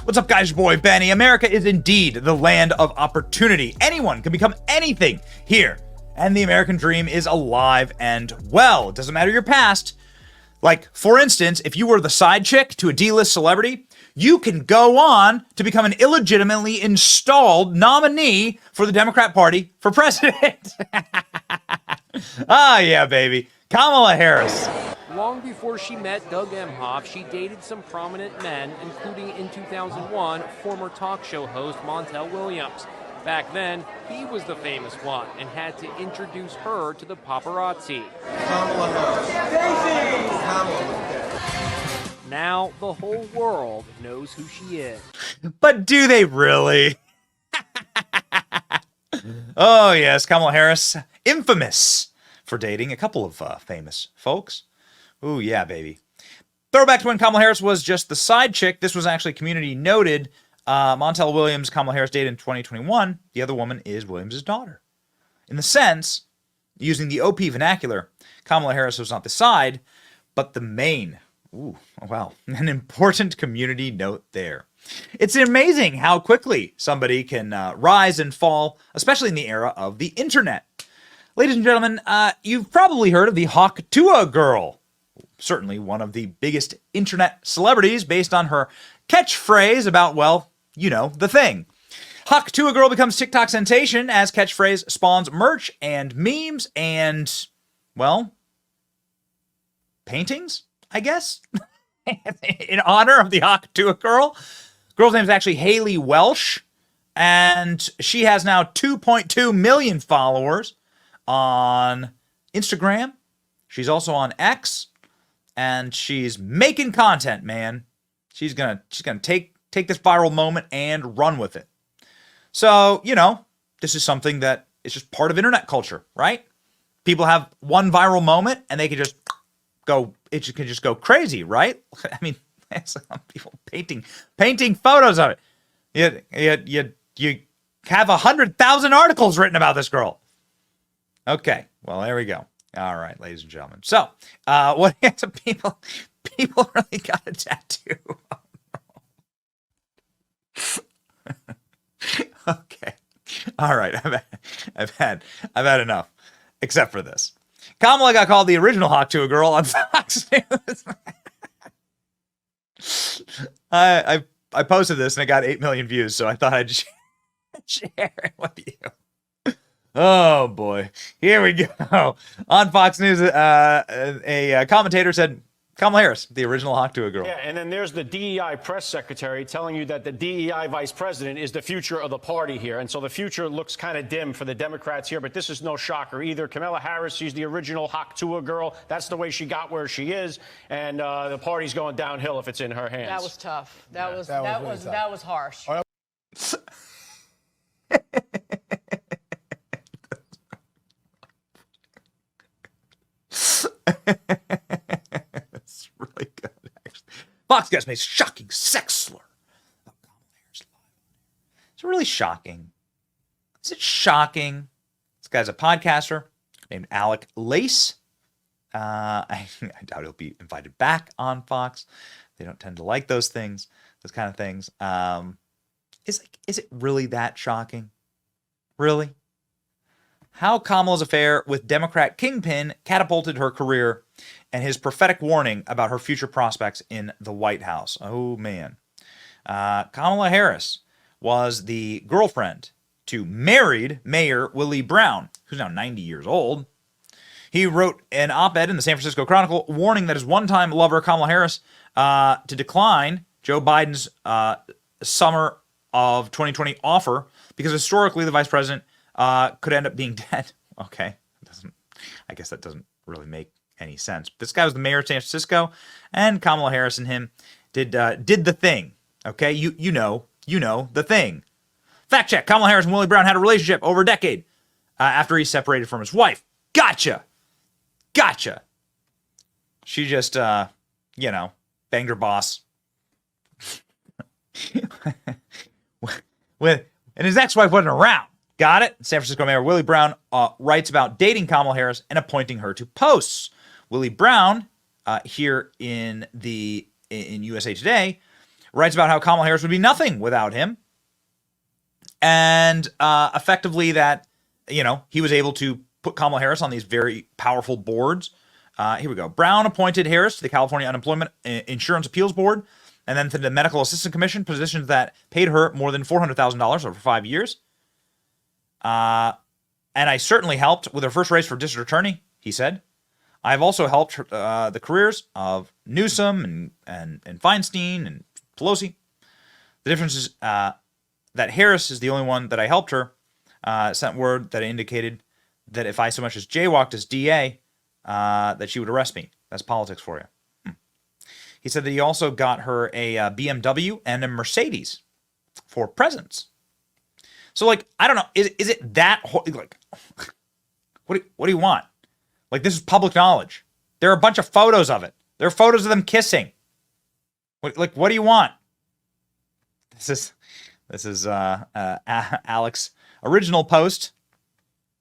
What's up, guys? Your boy Benny. America is indeed the land of opportunity. Anyone can become anything here, and the American dream is alive and well. It doesn't matter your past. Like, for instance, if you were the side chick to a D-list celebrity, you can go on to become an illegitimately installed nominee for the Democrat Party for president. Ah, yeah, baby. Kamala Harris. Long before she met Doug Emhoff, she dated some prominent men, including in 2001, former talk show host Montel Williams. Back then, he was the famous one and had to introduce her to the paparazzi. Kamala Harris. Kamala. Now, the whole world knows who she is. But do they really? Oh, yes, Kamala Harris, infamous for dating a couple of famous folks. Ooh, yeah, baby. Throwback to when Kamala Harris was just the side chick. This was actually community noted. Montel Williams, Kamala Harris dated in 2021. The other woman is Williams' daughter. In the sense, using the OP vernacular, Kamala Harris was not the side, but the main. Ooh, wow. An important community note there. It's amazing how quickly somebody can rise and fall, especially in the era of the internet. Ladies and gentlemen, you've probably heard of the Tuah girl. Certainly one of the biggest internet celebrities based on her catchphrase about, well, you know, the thing. Tuah girl becomes TikTok sensation as catchphrase spawns merch and memes and, well, paintings, I guess, in honor of the Tuah girl. Girl's name is actually Haley Welsh, and she has now 2.2 million followers on Instagram. She's also on X, and she's making content, man. She's gonna take this viral moment and run with it. So, you know, this is something that is just part of internet culture, right? People have one viral moment and they can just go, it can just go crazy, right? I mean, some people painting photos of it. You have 100,000 articles written about this girl. Okay, well, there we go. All right, ladies and gentlemen. So, what people really got a tattoo. Okay. All right. I've had enough. Except for this. Kamala got called the original Tuah girl on Fox News. I posted this and it got 8 million views, so I thought I'd share it with you. Oh boy. Here we go. On Fox News, a commentator said Kamala Harris, the original Tuah girl. Yeah, and then there's the DEI press secretary telling you that the DEI vice president is the future of the party here. And so the future looks kind of dim for the Democrats here, but this is no shocker either. Kamala Harris, she's the original Tuah girl. That's the way she got where she is. And the party's going downhill if it's in her hands. That was tough. That was harsh. It's really good, actually. Fox guys made shocking sex slur about Kamala Harris live. It's really shocking. Is it shocking? This guy's a podcaster named Alec Lace. I doubt he'll be invited back on Fox. They don't tend to like those things, those kind of things. Is it really that shocking? Really? How Kamala's affair with Democrat kingpin catapulted her career and his prophetic warning about her future prospects in the White House. Oh, man. Kamala Harris was the girlfriend to married Mayor Willie Brown, who's now 90 years old. He wrote an op-ed in the San Francisco Chronicle warning that his one-time lover, Kamala Harris, to decline Joe Biden's summer of 2020 offer because historically the vice president could end up being dead. Okay. I guess that doesn't really make any sense. This guy was the mayor of San Francisco, and Kamala Harris and him did the thing. Okay. You know the thing. Fact check. Kamala Harris and Willie Brown had a relationship over a decade after he separated from his wife. Gotcha. She just, banged her boss. And his ex-wife wasn't around. Got it? San Francisco Mayor Willie Brown writes about dating Kamala Harris and appointing her to posts. Willie Brown, here in USA Today, writes about how Kamala Harris would be nothing without him. And effectively that, he was able to put Kamala Harris on these very powerful boards. Here we go. Brown appointed Harris to the California Unemployment Insurance Appeals Board and then to the Medical Assistance Commission, positions that paid her more than $400,000 over 5 years. And I certainly helped with her first race for district attorney, he said. I've also helped the careers of Newsom and Feinstein and Pelosi. The difference is that Harris is the only one that I helped her. Sent word that indicated that if I so much as jaywalked as DA, that she would arrest me. That's politics for you. He said that he also got her a BMW and a Mercedes for presents. So, like, I don't know. Is it that, like, what do you want? Like, this is public knowledge. There are a bunch of photos of it. There are photos of them kissing. What do you want? This is Alex' original post.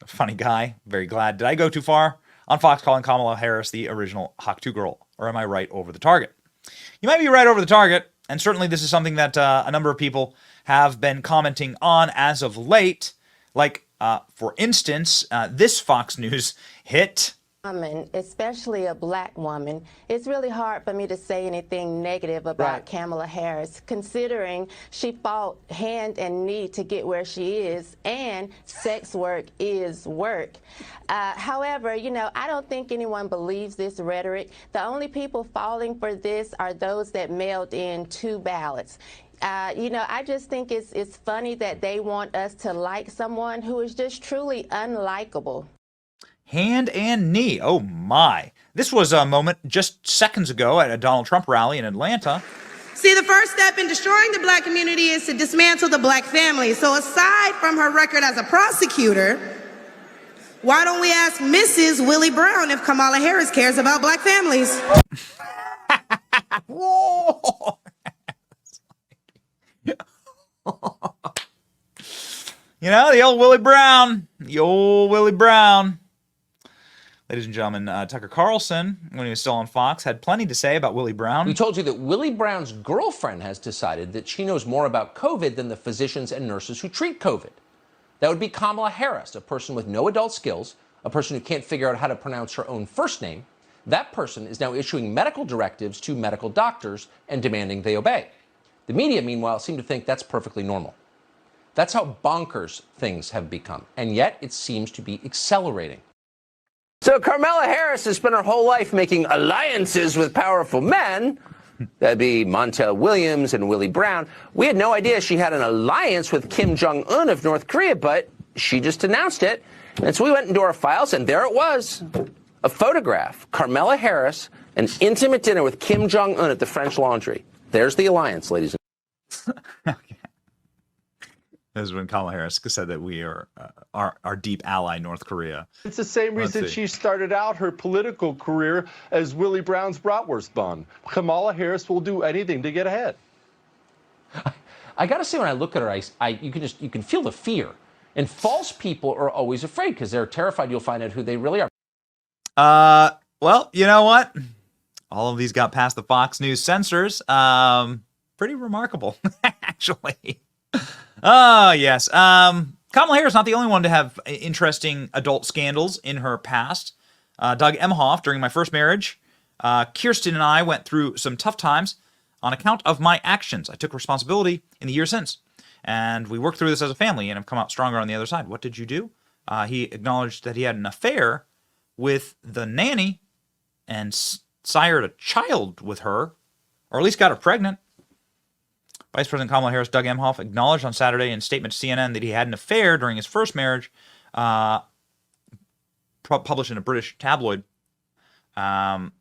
Funny guy. Very glad. Did I go too far on Fox calling Kamala Harris the original Hawk 2 girl? Or am I right over the target? You might be right over the target. And certainly this is something that a number of people have been commenting on as of late. Like, for instance, this Fox News hit. Woman, especially a black woman, it's really hard for me to say anything negative about Kamala Harris, considering she fought hand and knee to get where she is, and sex work is work. However, I don't think anyone believes this rhetoric. The only people falling for this are those that mailed in 2 ballots. I just think it's funny that they want us to like someone who is just truly unlikable. Hand and knee. Oh, my. This was a moment just seconds ago at a Donald Trump rally in Atlanta. See, the first step in destroying the black community is to dismantle the black family. So aside from her record as a prosecutor, why don't we ask Mrs. Willie Brown if Kamala Harris cares about black families? Whoa. The old Willie Brown. The old Willie Brown. Ladies and gentlemen, Tucker Carlson, when he was still on Fox, had plenty to say about Willie Brown. We told you that Willie Brown's girlfriend has decided that she knows more about COVID than the physicians and nurses who treat COVID. That would be Kamala Harris, a person with no adult skills, a person who can't figure out how to pronounce her own first name. That person is now issuing medical directives to medical doctors and demanding they obey. The media, meanwhile, seem to think that's perfectly normal. That's how bonkers things have become, and yet it seems to be accelerating. So Kamala Harris has spent her whole life making alliances with powerful men. That'd be Montel Williams and Willie Brown. We had no idea she had an alliance with Kim Jong-un of North Korea, but she just announced it. And so we went into our files, and there it was. A photograph. Kamala Harris, an intimate dinner with Kim Jong-un at the French Laundry. There's the alliance, ladies and gentlemen. This is when Kamala Harris said that we are our deep ally, North Korea. It's the same reason she started out her political career as Willie Brown's bratwurst bun. Kamala Harris will do anything to get ahead. I got to say, when I look at her, you can feel the fear. And false people are always afraid because they're terrified you'll find out who they really are. Well, you know what? All of these got past the Fox News censors. Pretty remarkable, actually. Oh, yes. Kamala Harris not the only one to have interesting adult scandals in her past. Doug Emhoff, during my first marriage, Kirsten and I went through some tough times on account of my actions. I took responsibility in the years since, and we worked through this as a family and have come out stronger on the other side. What did you do? He acknowledged that he had an affair with the nanny and sired a child with her, or at least got her pregnant. Vice President Kamala Harris, Doug Emhoff, acknowledged on Saturday in a statement to CNN that he had an affair during his first marriage, published in a British tabloid. So,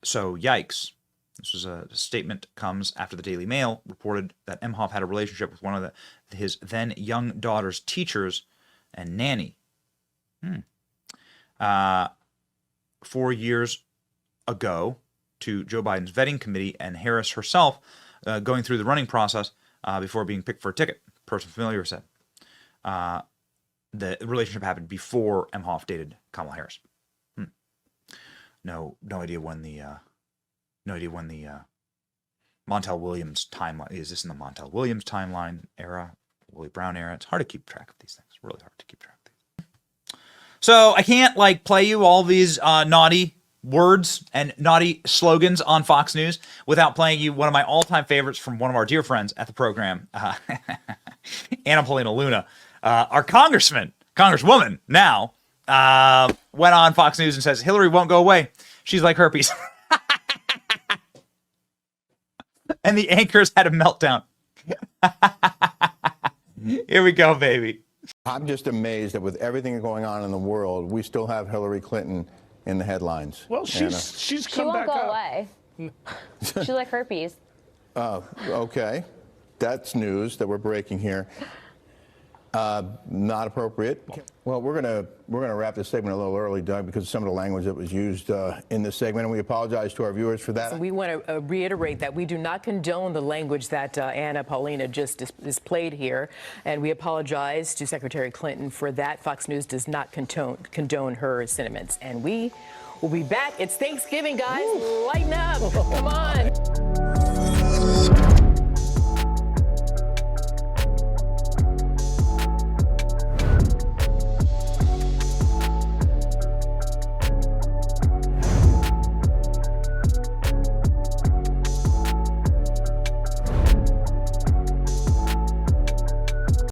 yikes. This was a statement comes after the Daily Mail reported that Emhoff had a relationship with one of his then young daughter's teachers and nanny. 4 years ago, to Joe Biden's vetting committee and Harris herself, going through the running process before being picked for a ticket. Person familiar said. The relationship happened before Emhoff dated Kamala Harris. No idea when the Montel Williams timeline. Is this in the Montel Williams timeline era? Willie Brown era? It's hard to keep track of these things. Really hard to keep track of these. So I can't like play you all these naughty words and naughty slogans on Fox News without playing you one of my all-time favorites from one of our dear friends at the program, Anna Paulina Luna, our congresswoman now, went on Fox News and says, Hillary won't go away. She's like herpes. And the anchors had a meltdown. Here we go, baby. I'm just amazed that with everything going on in the world, we still have Hillary Clinton in the headlines. Well, she's come back up. She won't go away. She's like herpes. Okay. That's news that we're breaking here. Not appropriate. Well, we're gonna wrap this segment a little early, Doug, because of some of the language that was used in this segment, and we apologize to our viewers for that. So we want to reiterate that we do not condone the language that Anna Paulina just displayed here, and we apologize to Secretary Clinton for that. Fox News does not condone her sentiments, and we will be back. It's Thanksgiving, guys. Lighten up. Come on.